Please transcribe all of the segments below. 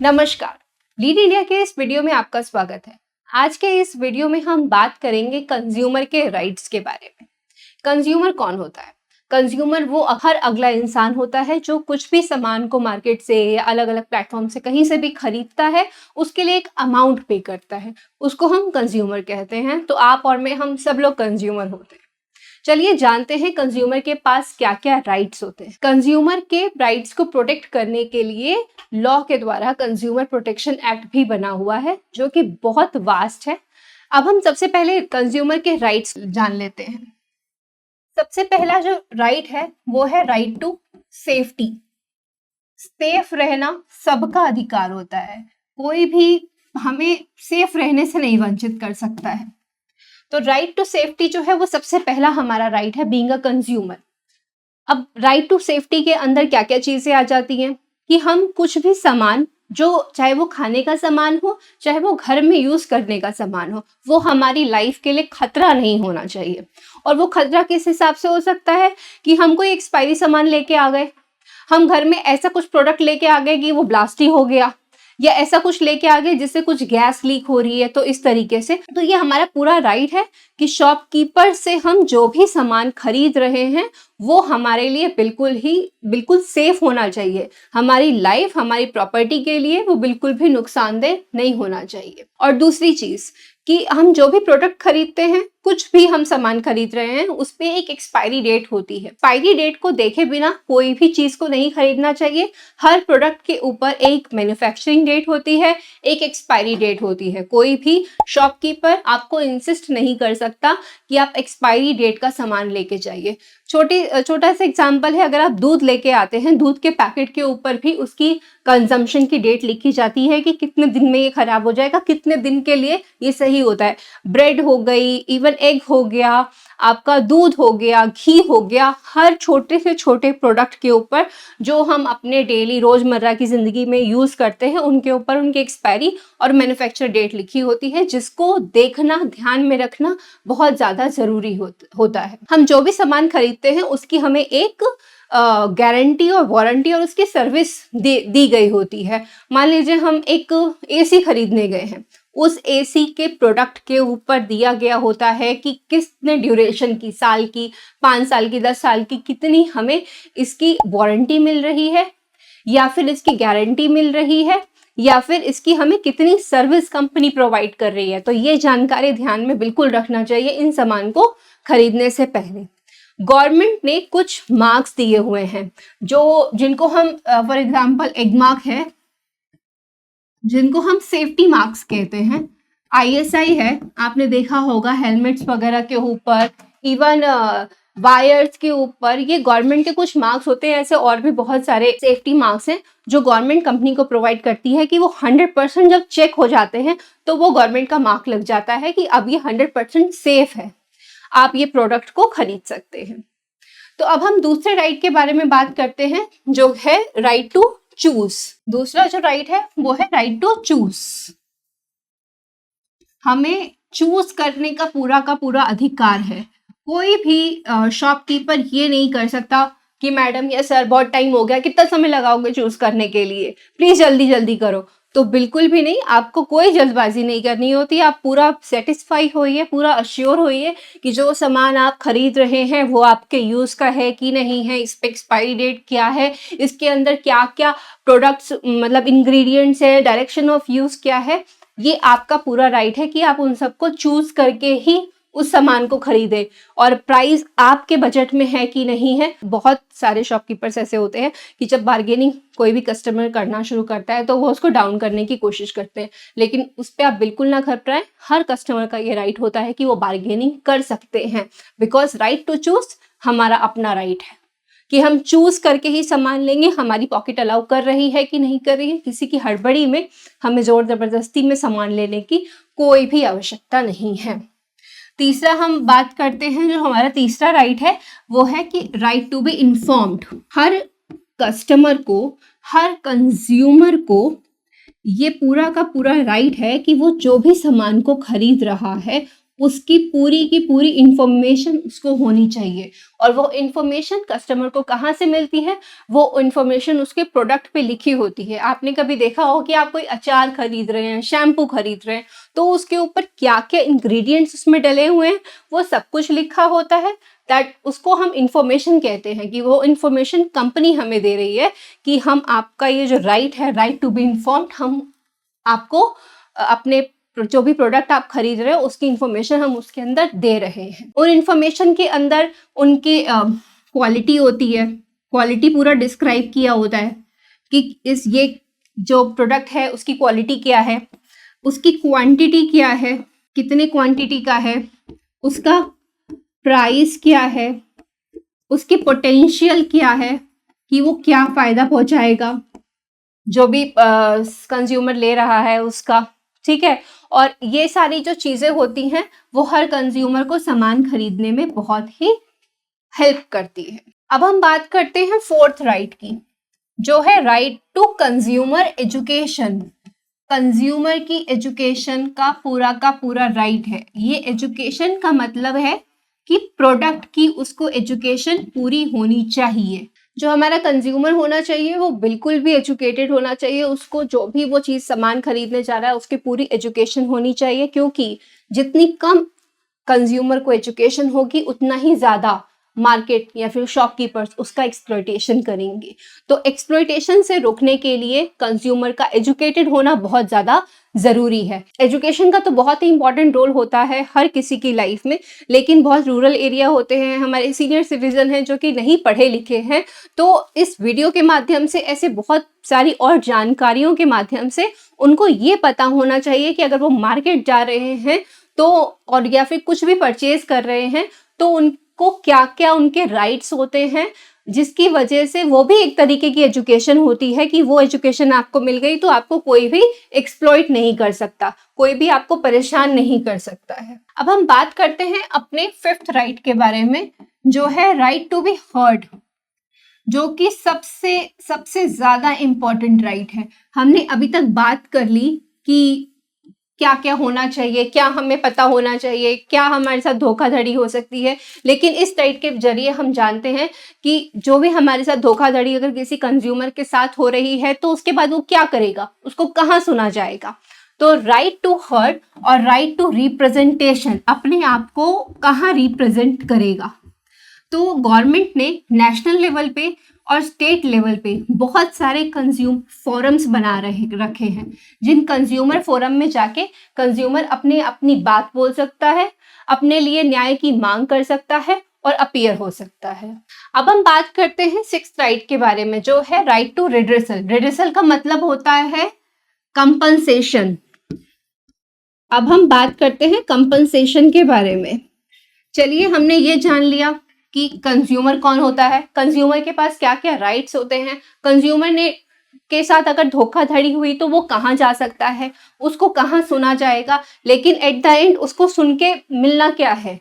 नमस्कार, lead India के इस वीडियो में आपका स्वागत है। आज के इस वीडियो में हम बात करेंगे कंज्यूमर के राइट्स के बारे में। कंज्यूमर कौन होता है? कंज्यूमर वो हर अगला इंसान होता है जो कुछ भी सामान को मार्केट से या अलग अलग प्लेटफॉर्म से कहीं से भी खरीदता है, उसके लिए एक अमाउंट पे करता है, उसको हम कंज्यूमर कहते हैं। तो आप और मैं, हम सब लोग कंज्यूमर होते हैं। चलिए जानते हैं कंज्यूमर के पास क्या क्या राइट्स होते हैं। कंज्यूमर के राइट्स को प्रोटेक्ट करने के लिए लॉ के द्वारा कंज्यूमर प्रोटेक्शन एक्ट भी बना हुआ है, जो कि बहुत वास्ट है। अब हम सबसे पहले कंज्यूमर के राइट्स जान लेते हैं। सबसे पहला जो राइट है वो है राइट टू सेफ्टी। सेफ रहना सबका अधिकार होता है, कोई भी हमें सेफ रहने से नहीं वंचित कर सकता है। तो राइट टू सेफ्टी जो है वो सबसे पहला हमारा राइट है बीइंग अ कंज्यूमर। अब राइट टू सेफ्टी के अंदर क्या क्या चीजें आ जाती हैं कि हम कुछ भी सामान, जो चाहे वो खाने का सामान हो, चाहे वो घर में यूज करने का सामान हो, वो हमारी लाइफ के लिए खतरा नहीं होना चाहिए। और वो खतरा किस हिसाब से हो सकता है कि हम कोई एक्सपायरी सामान लेके आ गए, हम घर में ऐसा कुछ प्रोडक्ट लेके आ गए कि वो ब्लास्ट ही हो गया, या ऐसा कुछ लेके आ गए जिससे कुछ गैस लीक हो रही है। तो इस तरीके से तो ये हमारा पूरा राइट है कि शॉपकीपर से हम जो भी सामान खरीद रहे हैं वो हमारे लिए बिल्कुल सेफ होना चाहिए। हमारी लाइफ, हमारी प्रॉपर्टी के लिए वो बिल्कुल भी नुकसानदेह नहीं होना चाहिए। और दूसरी चीज कि हम जो भी प्रोडक्ट खरीदते हैं, कुछ भी हम सामान खरीद रहे हैं, उस पे एक एक्सपायरी डेट होती है। एक्सपायरी डेट को देखे बिना कोई भी चीज को नहीं खरीदना चाहिए। हर प्रोडक्ट के ऊपर एक मैन्युफैक्चरिंग डेट होती है, एक एक्सपायरी डेट होती है। कोई भी शॉपकीपर आपको इंसिस्ट नहीं कर सकता कि आप एक्सपायरी डेट का सामान लेके जाइए। छोटा सा एग्जांपल है, अगर आप दूध लेके आते हैं, दूध के पैकेट के ऊपर भी उसकी कंजम्पशन की डेट लिखी जाती है कि कितने दिन में ये खराब हो जाएगा, कितने दिन के लिए ये सही होता है। ब्रेड हो गई, इवन एग हो गया, आपका दूध हो गया, घी हो गया, हर छोटे से छोटे प्रोडक्ट के ऊपर जो हम अपने डेली रोजमर्रा की जिंदगी में यूज करते हैं, उनके ऊपर उनकी एक्सपायरी और मैन्युफैक्चर डेट लिखी होती है, जिसको देखना, ध्यान में रखना बहुत ज्यादा जरूरी होता है। हम जो भी सामान खरीदते हैं उसकी हमें एक गारंटी और वारंटी और उसकी सर्विस दी गई होती है। मान लीजिए हम एक एसी खरीदने गए हैं, उस एसी के प्रोडक्ट के ऊपर दिया गया होता है कि कितने ड्यूरेशन की, साल की, 5 साल की, 10 साल की, कितनी हमें इसकी वारंटी मिल रही है, या फिर इसकी गारंटी मिल रही है, या फिर इसकी हमें कितनी सर्विस कंपनी प्रोवाइड कर रही है। तो ये जानकारी ध्यान में बिल्कुल रखना चाहिए इन सामान को खरीदने से पहले। गवर्नमेंट ने कुछ मार्क्स दिए हुए हैं, जिनको हम फॉर एग्जांपल एग मार्क है, जिनको हम सेफ्टी मार्क्स कहते हैं। आईएसआई है, आपने देखा होगा हेलमेट्स वगैरह के ऊपर, इवन वायर्स के ऊपर। ये गवर्नमेंट के कुछ मार्क्स होते हैं। ऐसे और भी बहुत सारे सेफ्टी मार्क्स हैं जो गवर्नमेंट कंपनी को प्रोवाइड करती है कि वो 100% जब चेक हो जाते हैं तो वो गवर्नमेंट का मार्क लग जाता है कि अब ये 100% सेफ है, आप ये प्रोडक्ट को खरीद सकते हैं। तो अब हम दूसरे राइट के बारे में बात करते हैं, जो है राइट टू चूज। दूसरा जो राइट है वो है राइट टू चूज। हमें चूज करने का पूरा अधिकार है। कोई भी शॉपकीपर ये नहीं कर सकता कि मैडम या सर बहुत टाइम हो गया, कितना समय लगाओगे चूज करने के लिए, प्लीज जल्दी जल्दी करो। तो बिल्कुल भी नहीं, आपको कोई जल्दबाजी नहीं करनी होती। आप पूरा सेटिस्फाई होइए, पूरा अश्योर होइए कि जो सामान आप खरीद रहे हैं वो आपके यूज का है कि नहीं है, इस पे एक्सपायरी डेट क्या है, इसके अंदर क्या क्या प्रोडक्ट्स मतलब इंग्रेडिएंट्स है, डायरेक्शन ऑफ यूज क्या है। ये आपका पूरा राइट है कि आप उन सबको चूज करके ही उस सामान को खरीदें, और प्राइस आपके बजट में है कि नहीं है। बहुत सारे शॉपकीपर्स ऐसे होते हैं कि जब बार्गेनिंग कोई भी कस्टमर करना शुरू करता है तो वो उसको डाउन करने की कोशिश करते हैं, लेकिन उस पर आप बिल्कुल ना घबराएं। हर कस्टमर का ये राइट होता है कि वो बार्गेनिंग कर सकते हैं, बिकॉज राइट टू चूज हमारा अपना राइट है कि हम चूज करके ही सामान लेंगे। हमारी पॉकेट अलाउ कर रही है कि नहीं कर रही है, किसी की हड़बड़ी में हमें जोर जबरदस्ती में सामान लेने की कोई भी आवश्यकता नहीं है। तीसरा हम बात करते हैं, जो हमारा तीसरा राइट है वो है कि राइट टू बी इन्फॉर्म्ड। हर कस्टमर को, हर कंज्यूमर को ये पूरा का पूरा राइट है कि वो जो भी सामान को खरीद रहा है उसकी पूरी की पूरी इंफॉर्मेशन उसको होनी चाहिए। और वो इंफॉर्मेशन कस्टमर को कहाँ से मिलती है? वो इंफॉर्मेशन उसके प्रोडक्ट पे लिखी होती है। आपने कभी देखा हो कि आप कोई अचार खरीद रहे हैं, शैम्पू खरीद रहे हैं, तो उसके ऊपर क्या क्या इंग्रेडिएंट्स उसमें डले हुए हैं वो सब कुछ लिखा होता है। दैट उसको हम इंफॉर्मेशन कहते हैं, कि वो इंफॉर्मेशन कंपनी हमें दे रही है कि हम आपका ये जो राइट है, राइट टू बी इन्फॉर्म्ड, हम आपको अपने जो भी प्रोडक्ट आप खरीद रहे हो उसकी इंफॉर्मेशन हम उसके अंदर दे रहे हैं। और इंफॉर्मेशन के अंदर उनकी क्वालिटी होती है, क्वालिटी पूरा डिस्क्राइब किया होता है कि ये जो प्रोडक्ट है उसकी क्वालिटी क्या है, उसकी क्वांटिटी क्या है, कितने क्वांटिटी का है, उसका प्राइस क्या है, उसकी पोटेंशियल क्या है कि वो क्या फायदा पहुंचाएगा जो भी कंज्यूमर ले रहा है उसका, ठीक है। और ये सारी जो चीजें होती हैं वो हर कंज्यूमर को सामान खरीदने में बहुत ही हेल्प करती है। अब हम बात करते हैं फोर्थ राइट की, जो है right to consumer education. Consumer की एजुकेशन का पूरा राइट है। ये एजुकेशन का मतलब है कि प्रोडक्ट की उसको एजुकेशन पूरी होनी चाहिए। जो हमारा कंज्यूमर होना चाहिए वो बिल्कुल भी एजुकेटेड होना चाहिए। उसको जो भी वो चीज़ सामान खरीदने जा रहा है उसकी पूरी एजुकेशन होनी चाहिए, क्योंकि जितनी कम कंज्यूमर को एजुकेशन होगी उतना ही ज़्यादा मार्केट या फिर शॉपकीपर्स उसका एक्सप्लॉयटेशन करेंगे। तो एक्सप्लॉयटेशन से रोकने के लिए कंज्यूमर का एजुकेटेड होना बहुत ज़्यादा ज़रूरी है। एजुकेशन का तो बहुत ही इंपॉर्टेंट रोल होता है हर किसी की लाइफ में, लेकिन बहुत रूरल एरिया होते हैं, हमारे सीनियर सिटीजन हैं जो कि नहीं पढ़े लिखे हैं। तो इस वीडियो के माध्यम से ऐसे बहुत सारी और जानकारियों के माध्यम से उनको ये पता होना चाहिए कि अगर वो मार्केट जा रहे हैं तो, और या फिर कुछ भी परचेज कर रहे हैं, तो उनको क्या क्या उनके राइट्स होते हैं, जिसकी वजह से वो भी एक तरीके की एजुकेशन होती है कि वो एजुकेशन आपको मिल गई तो आपको कोई भी एक्सप्लॉइट नहीं कर सकता, कोई भी आपको परेशान नहीं कर सकता है। अब हम बात करते हैं अपने फिफ्थ राइट के बारे में, जो है राइट टू बी हर्ड, जो कि सबसे ज्यादा इंपॉर्टेंट राइट है। हमने अभी तक बात कर ली कि क्या क्या होना चाहिए, क्या हमें पता होना चाहिए, क्या हमारे साथ धोखाधड़ी हो सकती है, लेकिन इस राइट के जरिए हम जानते हैं कि जो भी हमारे साथ धोखाधड़ी अगर किसी कंज्यूमर के साथ हो रही है तो उसके बाद वो क्या करेगा, उसको कहाँ सुना जाएगा। तो राइट टू हर्ड और राइट टू रिप्रेजेंटेशन, अपने आप को कहाँ रिप्रेजेंट करेगा। तो गवर्नमेंट ने नेशनल लेवल पे और स्टेट लेवल पे बहुत सारे कंज्यूम फोरम्स बना रखे हैं, जिन कंज्यूमर फोरम में जाके कंज्यूमर अपनी बात बोल सकता है, अपने लिए न्याय की मांग कर सकता है और अपीयर हो सकता है। अब हम बात करते हैं सिक्स्थ राइट के बारे में, जो है राइट टू रिड्रेसल। रिड्रेसल का मतलब होता है कंपनसेशन। अब हम बात करते हैं कंपनसेशन के बारे में। चलिए, हमने ये जान लिया कि कंज्यूमर कौन होता है, कंज्यूमर के पास क्या क्या राइट्स होते हैं, कंज्यूमर ने के साथ अगर धोखाधड़ी हुई तो वो कहाँ जा सकता है, उसको कहाँ सुना जाएगा, लेकिन एट द एंड उसको सुन के मिलना क्या है।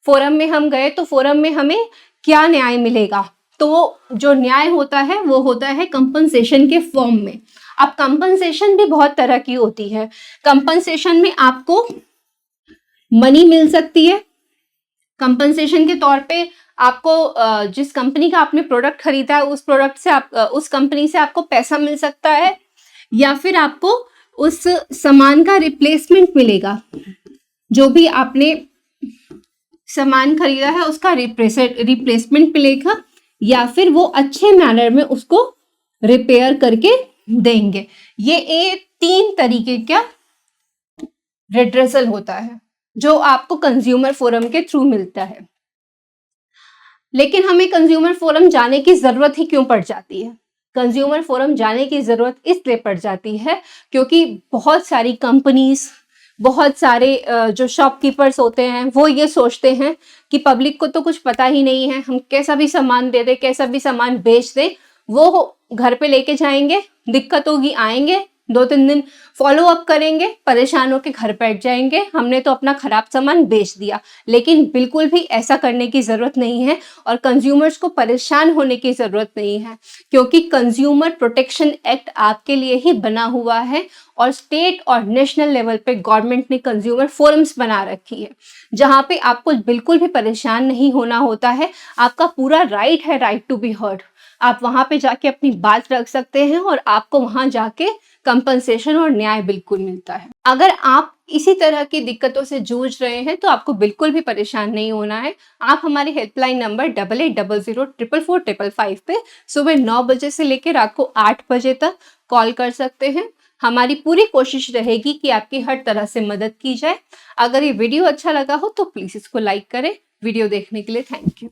फोरम में हम गए तो फोरम में हमें क्या न्याय मिलेगा, तो जो न्याय होता है वो होता है कंपनसेशन के फॉर्म में। अब कंपनसेशन भी बहुत तरह की होती है। कंपनसेशन में आपको मनी मिल सकती है, कंपनसेशन के तौर पे आपको जिस कंपनी का आपने प्रोडक्ट खरीदा है उस प्रोडक्ट से उस कंपनी से आपको पैसा मिल सकता है, या फिर आपको उस सामान का रिप्लेसमेंट मिलेगा। जो भी आपने सामान खरीदा है उसका रिप्लेसमेंट मिलेगा, या फिर वो अच्छे मैनर में उसको रिपेयर करके देंगे। ये 3 तरीके का रिड्रेसल होता है जो आपको कंज्यूमर फोरम के थ्रू मिलता है। लेकिन हमें कंज्यूमर फोरम जाने की जरूरत ही क्यों पड़ जाती है? कंज्यूमर फोरम जाने की जरूरत इसलिए पड़ जाती है क्योंकि बहुत सारी कंपनीज, बहुत सारे जो शॉपकीपर्स होते हैं वो ये सोचते हैं कि पब्लिक को तो कुछ पता ही नहीं है, हम कैसा भी सामान दे दे, कैसा भी सामान बेच दे, वो घर पे लेके जाएंगे, दिक्कत होगी, आएंगे, 2-3 दिन फॉलो अप करेंगे, परेशान होकर घर बैठ जाएंगे, हमने तो अपना खराब सामान बेच दिया। लेकिन बिल्कुल भी ऐसा करने की ज़रूरत नहीं है और कंज्यूमर्स को परेशान होने की ज़रूरत नहीं है, क्योंकि कंज्यूमर प्रोटेक्शन एक्ट आपके लिए ही बना हुआ है और स्टेट और नेशनल लेवल पे गवर्नमेंट ने कंज्यूमर फोरम्स बना रखी है, जहाँ पे आपको बिल्कुल भी परेशान नहीं होना होता है। आपका पूरा राइट है, राइट टू बी हर्ड। आप वहाँ पे जाके अपनी बात रख सकते हैं और आपको वहाँ जाके कंपनसेशन और न्याय बिल्कुल मिलता है। अगर आप इसी तरह की दिक्कतों से जूझ रहे हैं तो आपको बिल्कुल भी परेशान नहीं होना है। आप हमारे हेल्पलाइन नंबर 8800444555 पे सुबह 9 बजे से लेकर रात को 8 बजे तक कॉल कर सकते हैं। हमारी पूरी कोशिश रहेगी कि आपकी हर तरह से मदद की जाए। अगर ये वीडियो अच्छा लगा हो तो प्लीज़ इसको लाइक करें। वीडियो देखने के लिए थैंक यू।